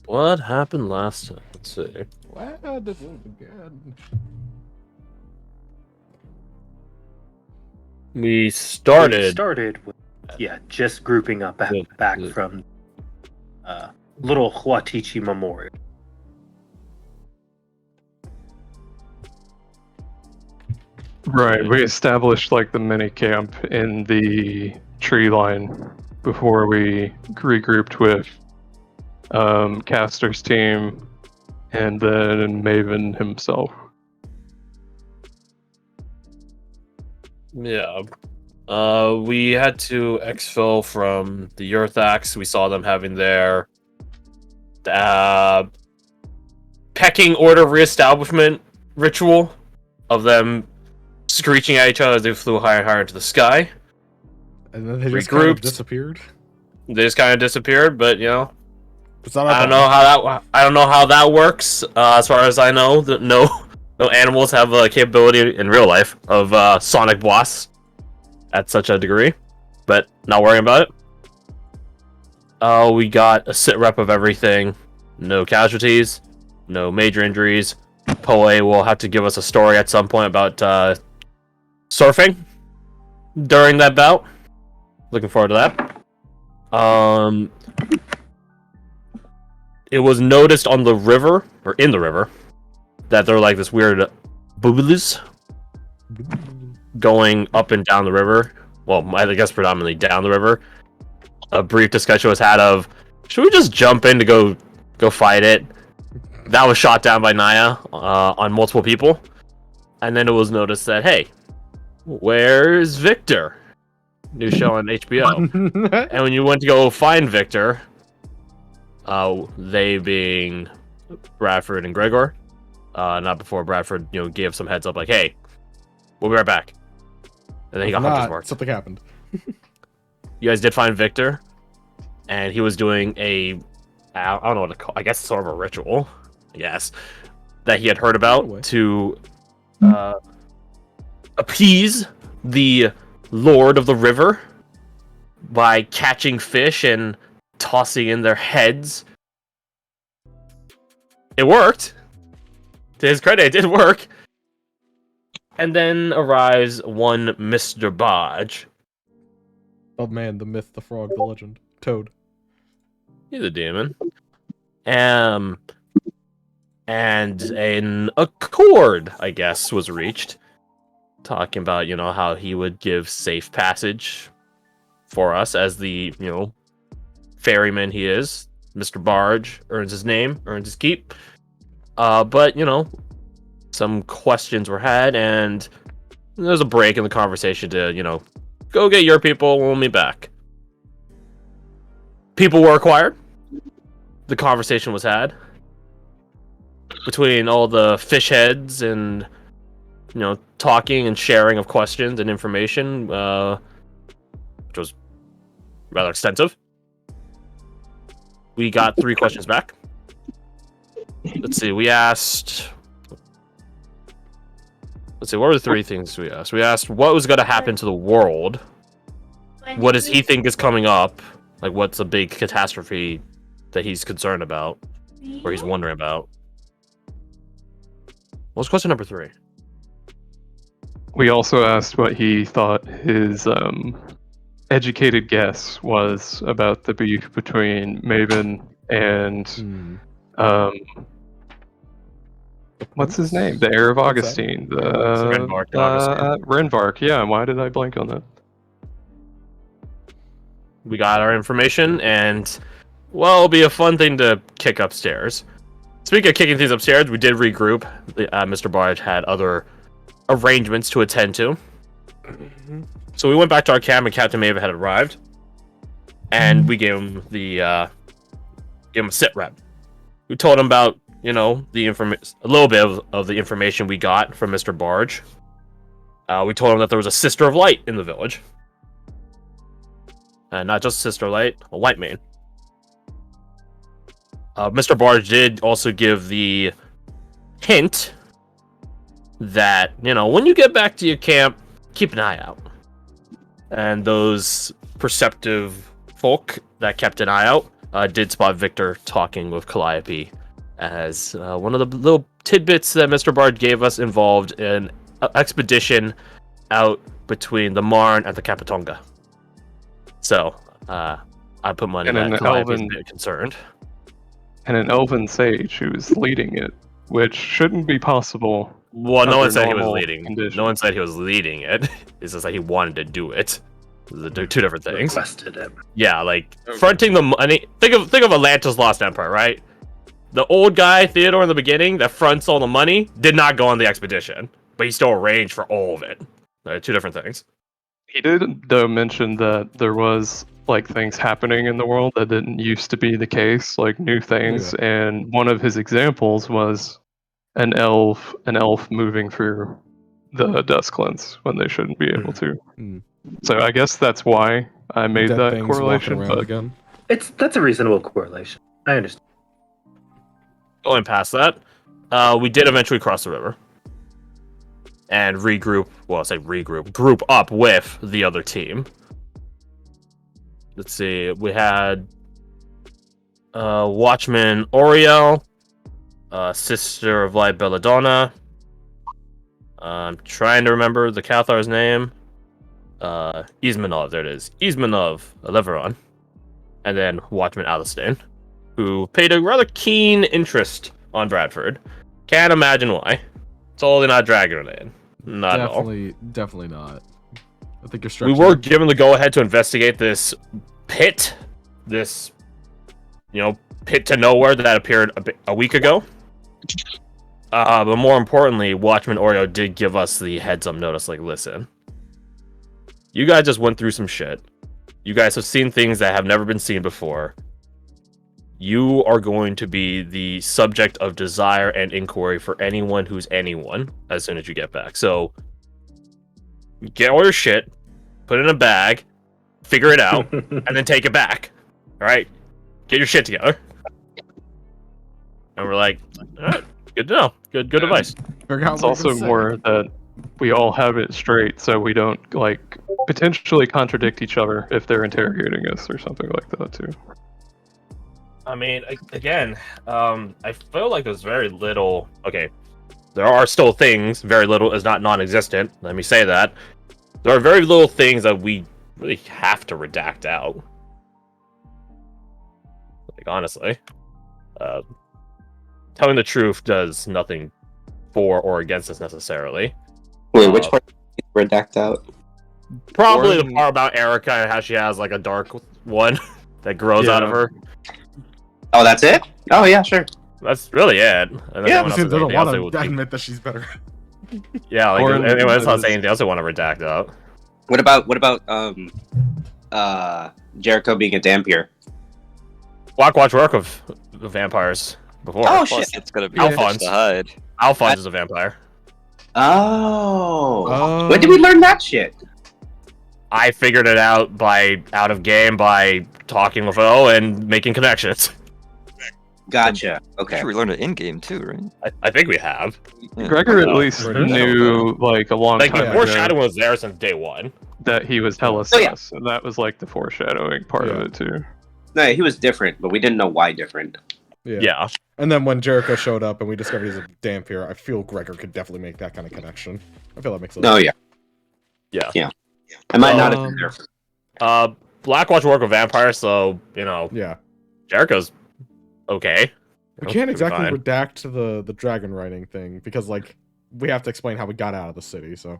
What happened last time? Let's see. Wow, this is good. We started with just grouping up back from Little Huatichi Memorial. Right, we established like the mini camp in the tree line before we regrouped with Caster's team and then Maven himself. Yeah. We had to exfil from the Earthax. We saw them having their pecking order reestablishment ritual of them screeching at each other as they flew higher and higher into the sky. And then they just kind of Regrouped. disappeared. They just kind of disappeared, but you know, It's not I don't know how that works. As far as I know, no animals have a capability in real life of sonic blasts at such a degree, but not worrying about it. We got a sit rep of everything. No casualties, no major injuries. Poe will have to give us a story at some point about surfing during that bout. Looking forward to that. It was noticed on the river, or in the river, that there were like this weird bubbles going up and down the river. Well, I guess predominantly down the river. A brief discussion was had of, should we just jump in to go fight it? That was shot down by Naya on multiple people. And then it was noticed that, hey, where's Victor? New show on HBO. And when you went to go find Victor, they being Bradford and Gregor, not before Bradford, gave some heads up like, hey, we'll be right back. And then he got hunter's mark. Something happened. You guys did find Victor, and he was doing I don't know what to call. I guess it's sort of a ritual. Yes, that he had heard about to appease the Lord of the River by catching fish and tossing in their heads. It worked. To his credit, it did work. And then arrives one Mr. Bodge. Oh man, the myth, the frog, the legend. Toad. He's a demon. And an accord, I guess, was reached. Talking about, how he would give safe passage for us as the, ferryman he is. Mr. Barge earns his name, earns his keep. But, some questions were had, and there's a break in the conversation to, go get your people, we'll meet back. People were acquired. The conversation was had between all the fish heads and, talking and sharing of questions and information, which was rather extensive. We got 3 questions back. Let's see, we asked... Let's see, what were the 3 things we asked? We asked what was going to happen to the world. What does he think is coming up? Like, what's a big catastrophe that he's concerned about? Or he's wondering about? What was question number 3? We also asked what he thought his educated guess was about the beef between Maven and what's his name? The heir of Augustine. Renvark. Yeah, why did I blank on that? We got our information, and, well, it'll be a fun thing to kick upstairs. Speaking of kicking things upstairs, we did regroup. Mr. Barge had other arrangements to attend to. So we went back to our camp, and Captain Maven had arrived. And we gave him a sit rep. We told him about, a little bit of the information we got from Mr. Barge. We told him that there was a Sister of Light in the village. And not just Sister Light, a Light Main. Mr. Barge did also give the hint that, when you get back to your camp, keep an eye out. And those perceptive folk that kept an eye out did spot Victor talking with Calliope, as one of the little tidbits that Mr. Bard gave us involved an expedition out between the Marne and the Capitonga. So, I put money And that an Calliope is a elven- bit concerned. And an elven sage who is leading it, which shouldn't be possible. Well, no Under one said he was normal leading. conditions. No one said he was leading it. It's just that he wanted to do it. Those are two different things. Requested it. Yeah, like fronting the money. Think of Atlantis Lost Empire, right? The old guy Theodore in the beginning that fronts all the money did not go on the expedition, but he still arranged for all of it. They're two different things. He did, though, mention that there was like things happening in the world that didn't used to be the case, like new things. And one of his examples was an elf moving through the Dusklands when they shouldn't be able to. Mm. So I guess that's why I made Dead that things correlation. walking around But again. That's a reasonable correlation. I understand. Going past that, we did eventually cross the river and regroup. Well, I say regroup, group up with the other team. Let's see. We had Watchman Oriel, Sister of Light Belladonna. I'm trying to remember the Cathar's name. Ismanov, there it is. Ismanov Leveron. And then Watchman Alistane, who paid a rather keen interest on Bradford. Can't imagine why. Totally not dragging it in. Not at all. Definitely not. I think you're We stretching. were given the go-ahead to investigate this pit. This, pit to nowhere that appeared a week ago. But more importantly, Watchman Oreo did give us the heads-up notice, like, listen. You guys just went through some shit. You guys have seen things that have never been seen before. You are going to be the subject of desire and inquiry for anyone who's anyone as soon as you get back. So, get all your shit, put it in a bag, figure it out, and then take it back. Alright? Get your shit together. And we're like, alright, good to know. Good advice. It's also more that we all have it straight, so we don't potentially contradict each other if they're interrogating us or something like that too. I mean, again, I feel like there's very little. Okay, there are still things. Very little is not non-existent. Let me say that. There are very little things that we really have to redact out. Like, honestly, telling the truth does nothing for or against us necessarily. Wait, which part redact out? Probably the part about Erica and how she has like a dark one that grows out of her. Oh, that's it? Oh, yeah, sure. That's really it. And then Yeah, anyone else They has don't anything else they want would- to admit that she's better. Yeah, like Or in- anyone else not saying anything else they want to redact out. What about Jericho being a Dampier? Watch work of the vampires before. Oh, Plus, shit. it's gonna be Alphonse. a fish to hide. Alphonse is a vampire. Oh. When did we learn that shit? I figured it out out of game by talking with O and making connections. Gotcha. I'm Okay. sure we learned it in game too, right? I think we have. Yeah. Gregor at Oh, least pretty knew a long Like time the ago foreshadowing was there since day one. that he was hella Oh, yeah. sus, and that was the foreshadowing part of Yeah. it too. No, he was different, but we didn't know why different. Yeah. And then when Jericho showed up and we discovered he's a Dampier, I feel Gregor could definitely make that kind of connection. I feel that makes sense. Oh, yeah. Yeah. I might not have been there. Blackwatch work with vampires, so Yeah. Jericho's okay. We can't exactly fine. redact the dragon riding thing because we have to explain how we got out of the city, so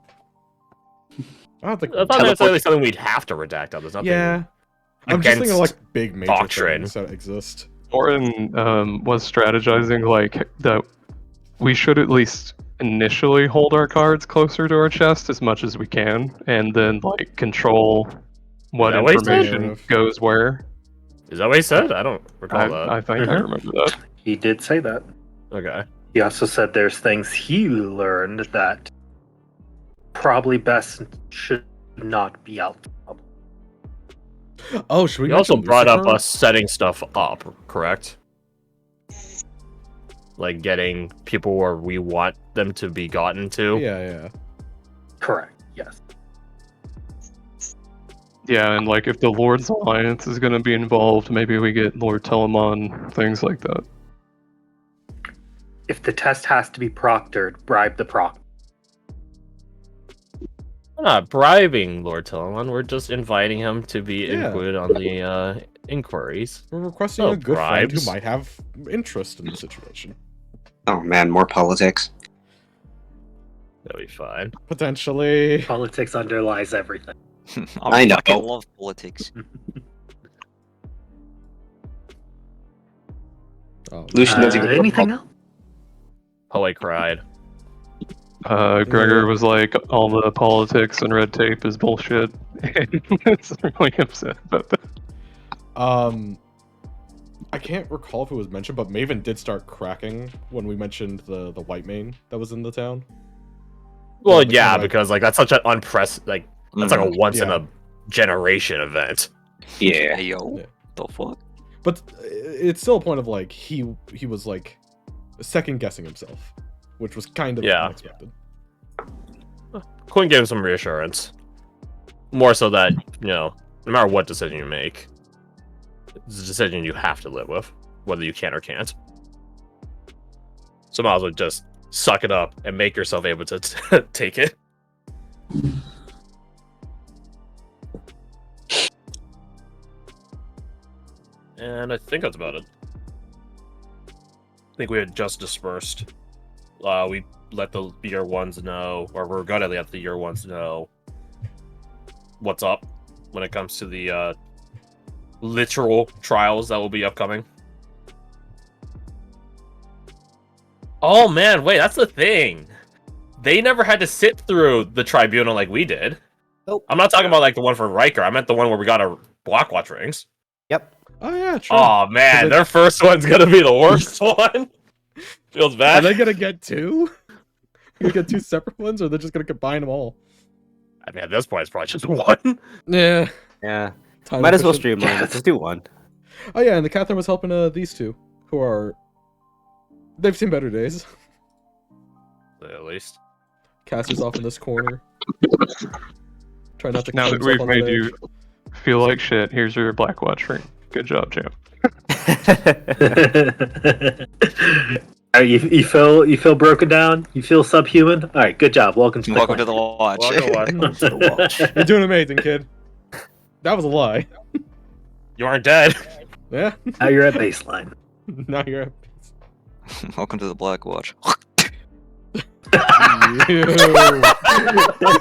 I don't think That's not necessarily something we'd have to redact out. There's nothing. yeah. I'm just thinking of against big major doctrine. things that exist. Orin was strategizing that we should at least initially hold our cards closer to our chest as much as we can, and then control what Is that what he said? information goes where. Is that what he said? I don't recall that. I think I remember that. He did say that. Okay. He also said there's things he learned that probably best should not be out. to the public. Oh, should we He also mention brought up Lucifer? us setting stuff up, correct? Like getting people where we want them to be gotten to. Yeah. Correct. Yes. Yeah, and like if the Lord's Alliance is going to be involved, maybe we get Lord Telemon, things like that. If the test has to be proctored, bribe the proctor. We're not bribing Lord Telemon, we're just inviting him to be Yeah. included on the inquiries. We're requesting No a good friend who bribes. might have interest in the situation. Oh man, more politics. That'll be fine. Potentially. Politics underlies everything. I know. fucking love politics. Oh, Lucian doesn't even Anything else? Poe cried. Gregor was like, all the politics and red tape is bullshit. And was really upset about that. I can't recall if it was mentioned, but Maven did start cracking when we mentioned the white mane that was in the town. Well, the yeah, kinda like- because like that's such an like that's like a once in Yeah. a generation event. Yeah. Hey yo, Yeah. the fuck? But it's still a point of like he was like second guessing himself, which was kind of Yeah. unexpected. Quinn gave him some reassurance. More so that, no matter what decision you make, it's a decision you have to live with, whether you can or can't. So might as well just suck it up and make yourself able to take it. And I think that's about it. I think we had just dispersed. We let the year ones know, or we're gonna let the year ones know what's up when it comes to the literal trials that will be upcoming. Oh man, wait, that's the thing. They never had to sit through the tribunal like we did. Nope. I'm not talking about like the one for Riker. I meant the one where we got our Blockwatch rings. Yep. Oh yeah, true. Oh man, it- their first one's gonna be the worst one. Feels Are bad. they gonna get two? Gonna get two separate ones, or they're just gonna combine them all? I mean, at this point, it's probably just one. Yeah. Yeah. Time Might as well efficient. streamline it. Just do one. Oh yeah, and the Catherine was helping these two, who are they've seen better days. At least. Caster's off in this corner. Try not to Now cut that we've himself on made the you edge. feel like shit, here's your Black Watch ring. Good job, champ. Alright, you feel broken down? You feel subhuman? Alright, good job. Welcome to the Welcome to clan. the watch. Welcome to the watch. You're doing amazing, kid. That was a lie. You aren't dead. Yeah. Now you're at baseline. Now you're at Welcome to the Black Watch. Ew.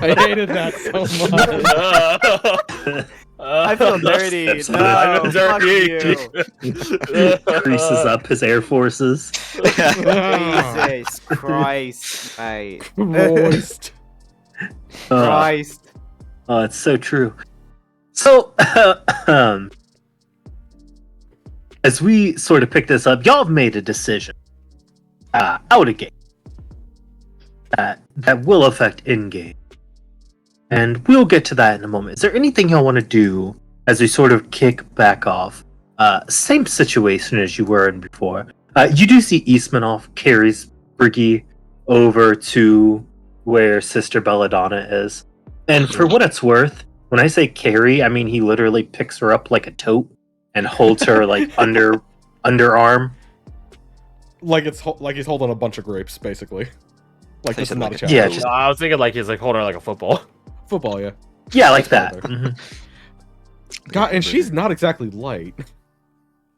I hated that so much. I feel dirty. No, I'm fuck dirty. you. Creases up his air forces. Jesus Christ, mate. Christ. Christ. Oh, it's so true. So, as we sort of pick this up, y'all have made a decision out of game that will affect in-game. And we'll get to that in a moment. Is there anything y'all want to do as we sort of kick back off? Same situation as you were in before. You do see Eastmanoff carries Briggy over to where Sister Belladonna is. And for what it's worth, when I say carry, I mean he literally picks her up like a tote and holds her like underarm. Like like he's holding a bunch of grapes, basically. Like this is not a challenge. Yeah, just- I was thinking like he's like holding her like a football. Football, yeah. Yeah, like that. That's Mhm. God, and she's not exactly light.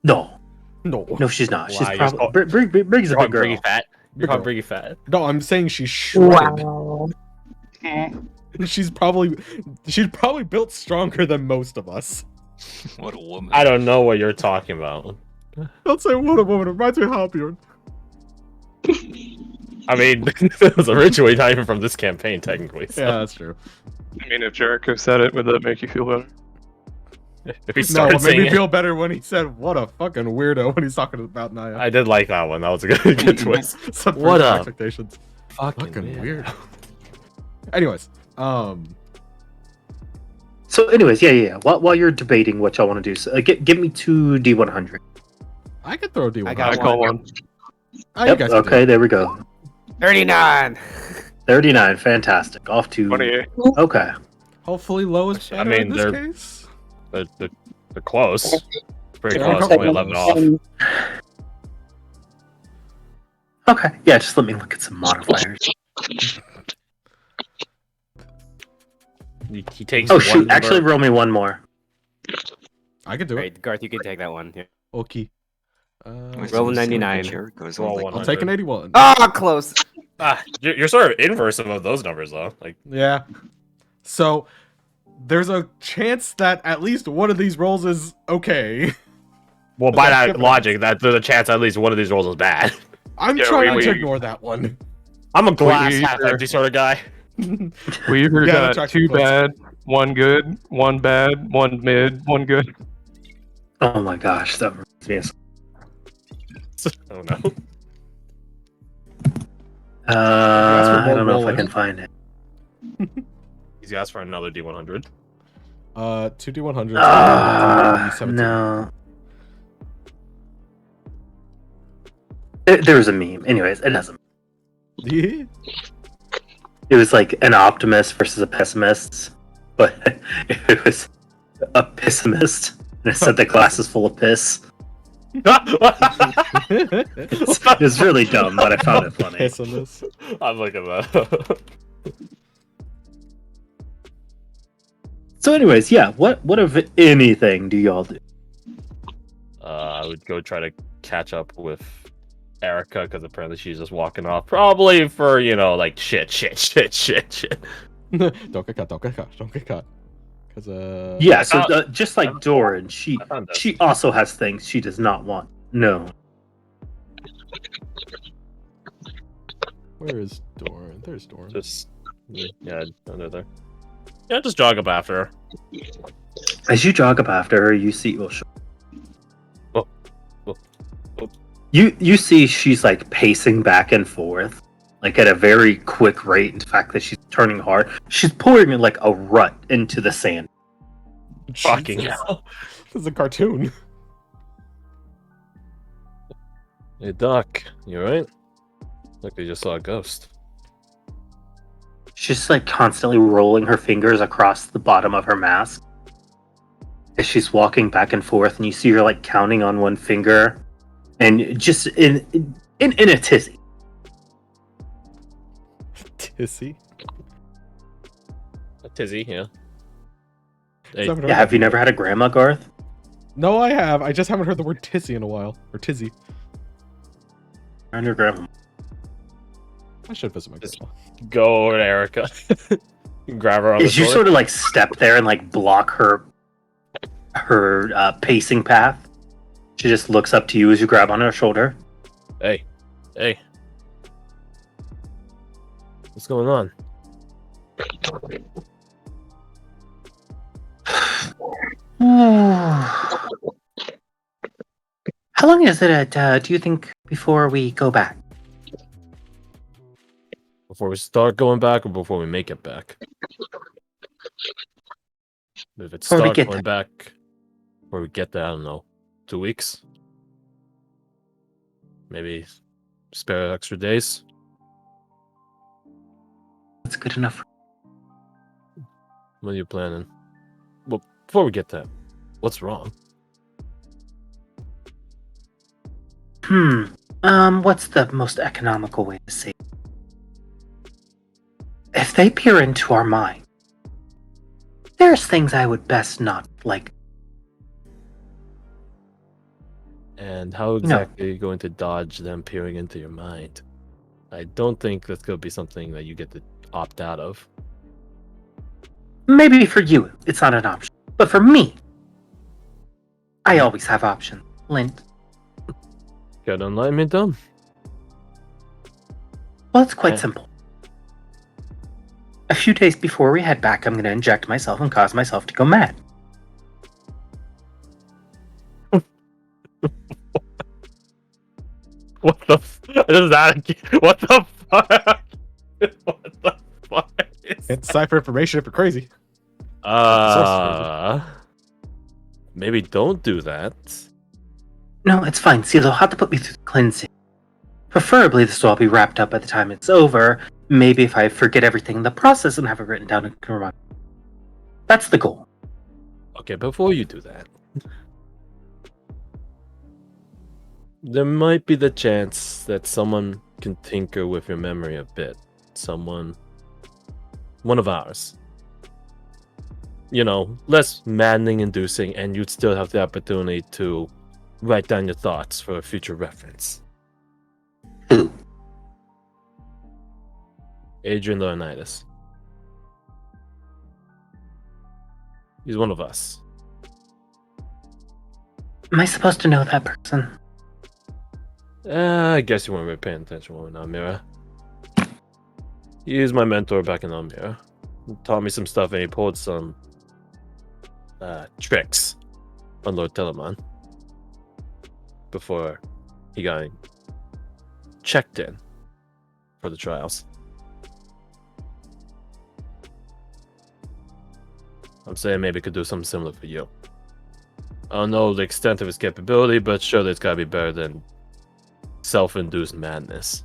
No, No, she's not. She's Wow, you just probably Briggy's a You're big girl. Briggy fat. You're calling Briggy fat. no, I'm saying she's shredded. She's probably built stronger than most of us. What a woman. I don't know what you're talking about. Don't say what a woman. It reminds me of Halbjorn. I mean, it was originally not even from this campaign, technically. So. Yeah, that's true. I mean, if Jericho said it, would that make you feel better? If he No, started it made saying me it, feel better when he said, "What a fucking weirdo" when he's talking about Naya. I did like that one. That was a good twist. Subverted What up? expectations. Fucking Fucking weird. weird. Anyways, So, anyways, yeah. While you're debating what y'all want to do, so, give me 2 D100. I could throw a D1. I got I call one. Oh, you guys can do Okay, it. there we go. 39. 39, fantastic. Off to 28. okay. Hopefully, low is I better mean, in this they're- case. They're close. It's pretty Yeah, close. couple Only 11 off. Okay, yeah, just let me look at some modifiers. He takes Oh one shoot, actually number. roll me one more. I could do it. Alright, Garth, you can take that one. Here. Okay. Wait, Roll so this 99. Jericho's Roll on like 100. I'll take an 81. Ah, close. You're sort of inverse of those numbers, though. Like, Yeah. So there's a chance that at least one of these rolls is okay. well, by That's that different. logic, that there's a chance at least one of these rolls is bad. I'm Yeah, trying we- to ignore that one. I'm a glass We half either- empty sort of guy. We either Yeah, got that's actually two close. bad, one good, one bad, one mid, one good. Oh my gosh, that reminds me of Oh no. Ask for I more don't know if I rolling. can find it. He's asked for another D100. 2d100. D17. No. There was a meme. Anyways, it doesn't. Yeah. It was like an optimist versus a pessimist, but it was a pessimist, and it said the glass is full of piss. It's really dumb, but I found it funny. Pessimist. I'm looking at that. So, anyways, yeah. What if anything do y'all do? I would go try to catch up with Erica because apparently she's just walking off. Probably for, like shit. Don't get caught. Because Yeah. So, found- just like Doran, she I found this. she also has things she does not want. No. where is Doran? There's Doran. Just yeah, under there. Yeah, just jog up after her. As you jog up after her, you see. Well, sure. Oh. Oh. Oh. You see she's like pacing back and forth, like at a very quick rate. In fact, that she's turning hard. She's pouring like a rut into the sand. Fucking Jesus. hell. This is a cartoon. Hey, Doc, you alright? Look, they just saw a ghost. She's like constantly rolling her fingers across the bottom of her mask as she's walking back and forth, and you see her like counting on one finger, and just in a tizzy. Tissy. A tizzy, yeah. Hey, Haven't heard Yeah, have that you never had a grandma, Garth? No, I have. I just haven't heard the word tissy in a while. Or tizzy. And your grandma. I should visit my Just- grandma. go over to Erica. Grab her on the As you shoulder. sort of like step there and like block her pacing path, she just looks up to you as you grab on her shoulder. Hey. What's going on? How long is it do you think, before we go back? Before we start going back or before we make it back? If it's Before we start get going back, before we get there, I don't know, 2 weeks? Maybe spare extra days? That's good enough. What are you planning? Well, before we get there, what's wrong? What's the most economical way to say it? If they peer into our mind, there's things I would best not like. And how exactly are you going to dodge them peering into your mind? I don't think that's going to be something that you get to opt out of. Maybe for you, it's not an option. But for me, I always have options. Lint. Gotta enlighten me, dumb. Well, it's quite Yeah. simple. A few days before we head back, I'm going to inject myself and cause myself to go mad. What the is that? What the fuck? What the fuck? Can't decipher information if you're crazy. Maybe don't do that. No, it's fine. See, they'll have to put me through the cleansing. Preferably, this will all be wrapped up by the time it's over. Maybe if I forget everything in the process and have it written down and can remind. That's the goal. Okay, before you do that, there might be the chance that someone can tinker with your memory a bit. One of ours. You know, less maddening inducing, and you'd still have the opportunity to write down your thoughts for a future reference. Who? Adrian Leonidas. He's one of us. Am I supposed to know that person? I guess you weren't really paying attention when we were in Almira. He is my mentor back in Almira. He taught me some stuff and he pulled some tricks on Lord Telemann before he got checked in for the trials. I'm saying maybe could do something similar for you. I don't know the extent of his capability, but surely it's gotta be better than self-induced madness.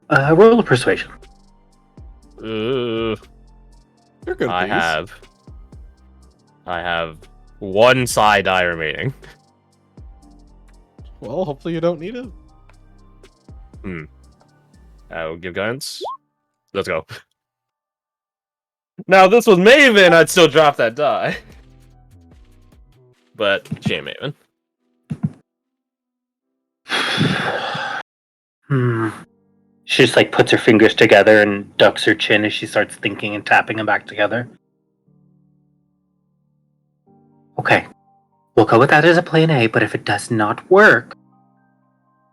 Roll of persuasion. You're good at I these. have one side die remaining. Well, hopefully you don't need it. I will give guidance. Let's go. Now, if this was Maven, I'd still drop that die. But she ain't Maven. She just like puts her fingers together and ducks her chin as she starts thinking and tapping them back together. Okay, we'll go with that as a plan A, but if it does not work,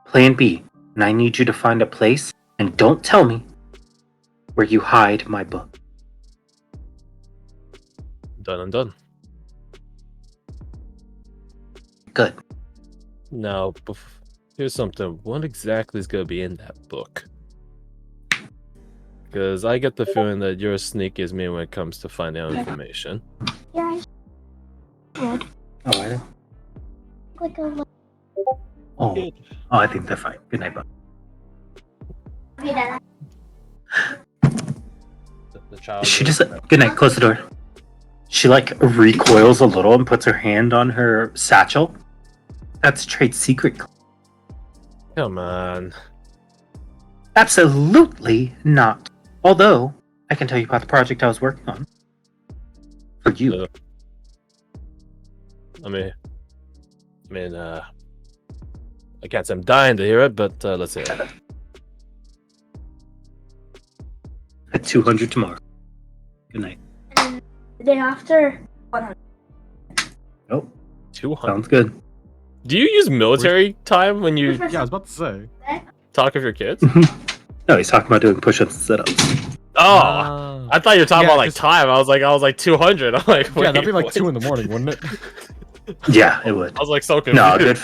plan B. And I need you to find a place, and don't tell me, where you hide my book. Done and done. Good. Now, here's something. What exactly is going to be in that book? Because I get the feeling that you're as sneaky as me when it comes to finding out information. Yeah, I should. Oh, I don't. Like a Oh, I think they're fine. Good night, bud. The child. She just good night. Close the door. She like recoils a little and puts her hand on her satchel. That's trade secret. Come on. Absolutely not. Although I can tell you about the project I was working on for you. I can't say I'm dying to hear it, but let's hear it. At 200 tomorrow. Good night. the day after. 100. Oh, 200. sounds good. Do you use military time when you Yeah, I was about to say. talk with your kids? No, he's talking about doing push-ups and sit-ups. Oh, I thought you were talking Yeah, about like 'cause- time. I was like 200. I'm like, wait, Yeah, that'd be like what? 2 in the morning, wouldn't it? Yeah, it would. I was like so confused. No, good.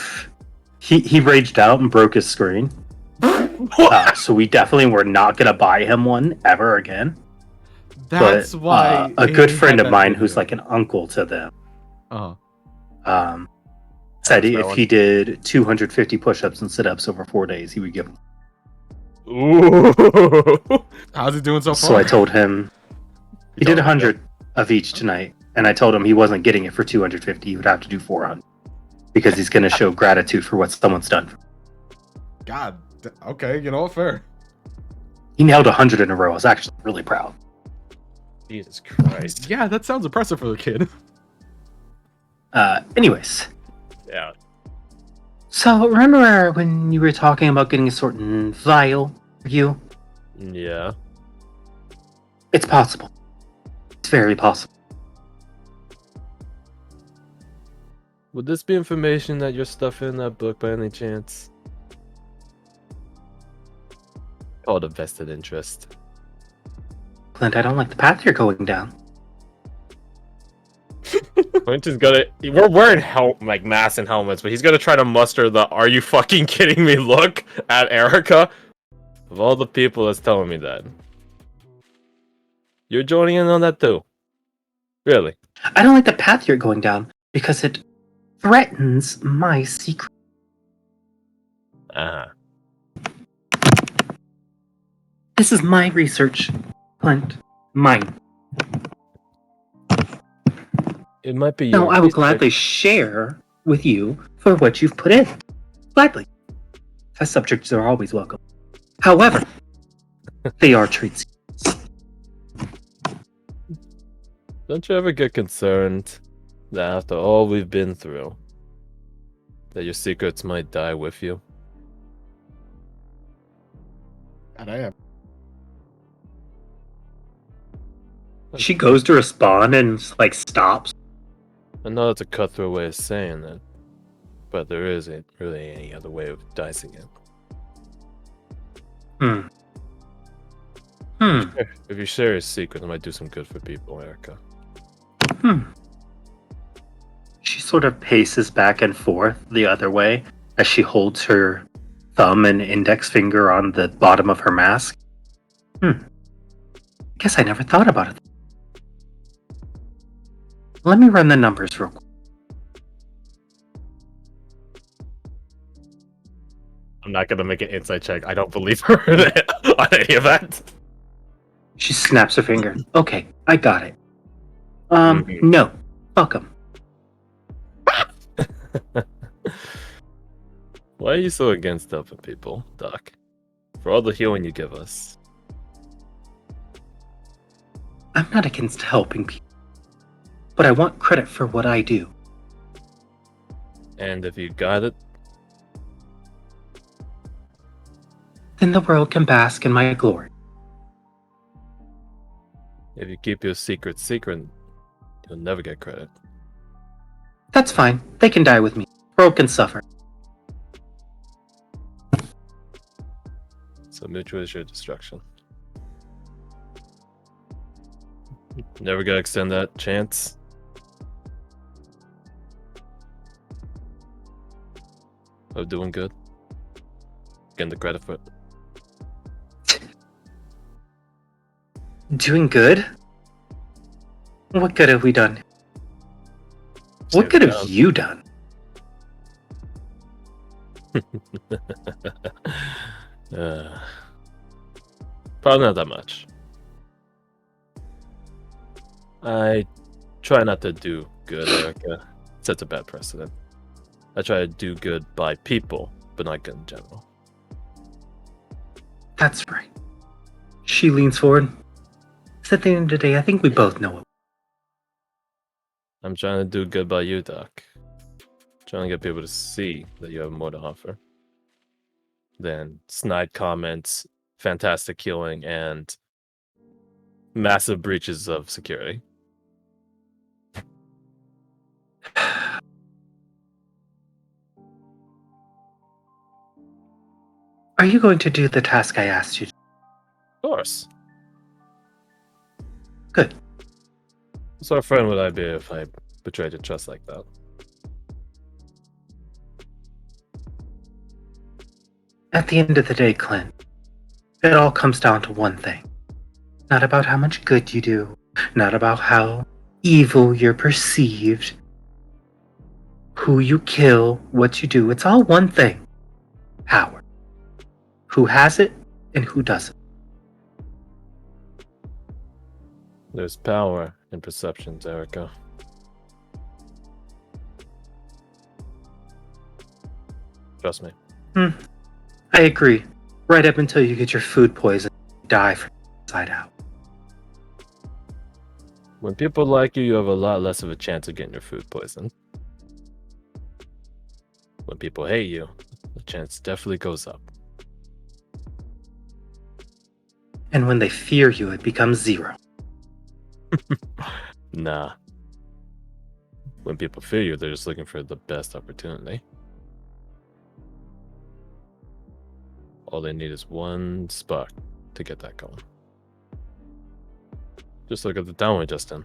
He raged out and broke his screen. So we definitely were not gonna buy him one ever again. That's But why a good he friend had of that mine, video. who's like an uncle to them, Uh-huh. said That's that if one. he did 250 push-ups and sit-ups over 4 days, he would give him. Ooh. How's he doing so far? So I told him he told did him, 100 of each tonight, and I told him he wasn't getting it for 250. He would have to do 400 because he's going to show gratitude for what someone's done. God, okay, you know what, fair. He nailed 100 in a row. I was actually really proud. Jesus Christ. Yeah, that sounds impressive for the kid. Anyways, Yeah. so remember when you were talking about getting a certain vial for you? Yeah. It's possible. It's very possible. Would this be information that you're stuffing in that book by any chance? Called a vested interest. Clint, I don't like the path you're going down. Clint is gonna. We're wearing like masks and helmets, but he's gonna try to muster the "Are you fucking kidding me?" look at Erica. Of all the people that's telling me that, you're joining in on that too. Really? I don't like the path you're going down because it threatens my secret. Uh-huh. This is my research, Clint. Mine. It might be Now, your I will research. gladly share with you for what you've put in. Gladly. Test subjects are always welcome. However, they are treats. Don't you ever get concerned that after all we've been through, that your secrets might die with you? And I am. She goes to respond and like stops. I know that's a cutthroat way of saying it, but there isn't really any other way of dicing it. If you share your secret, it might do some good for people, Erica. She sort of paces back and forth the other way as she holds her thumb and index finger on the bottom of her mask. Guess I never thought about it. Let me run the numbers real quick. I'm not gonna make an insight check. I don't believe her on any of that. She snaps her finger. Okay, I got it. Mhm. No. Fuck 'em. Why are you so against helping people, Doc? For all the healing you give us. I'm not against helping people, but I want credit for what I do. And if you got it, Then the world can bask in my glory. if you keep your secret secret, you'll never get credit. That's fine. They can die with me. The world can suffer. So mutual is your destruction. Never gonna extend that chance. Of doing good. Getting the credit for it. Doing good? What good have we done? What Save good it have you done? Probably not that much. I try not to do good, Erica. Sets a bad precedent. I try to do good by people, but not good in general. That's right. She leans forward. At the end of the day, I think we both know it. I'm trying to do good by you, Doc. Trying to get people to see that you have more to offer than snide comments, fantastic healing, and massive breaches of security. Are you going to do the task I asked you to? Of course. Good. What sort of friend would I be if I betrayed your trust like that? At the end of the day, Clint, it all comes down to one thing. Not about how much good you do, not about how evil you're perceived, who you kill, what you do. It's all one thing. Power. Who has it and who doesn't. There's power in perceptions, Erica. Trust me. I agree. Right up until you get your food poisoned and die from the inside out. When people like you, you have a lot less of a chance of getting your food poisoned. When people hate you, the chance definitely goes up. And when they fear you, it becomes 0. Nah. When people fear you, they're just looking for the best opportunity. All they need is one spark to get that going. Just look at the downward, Justin.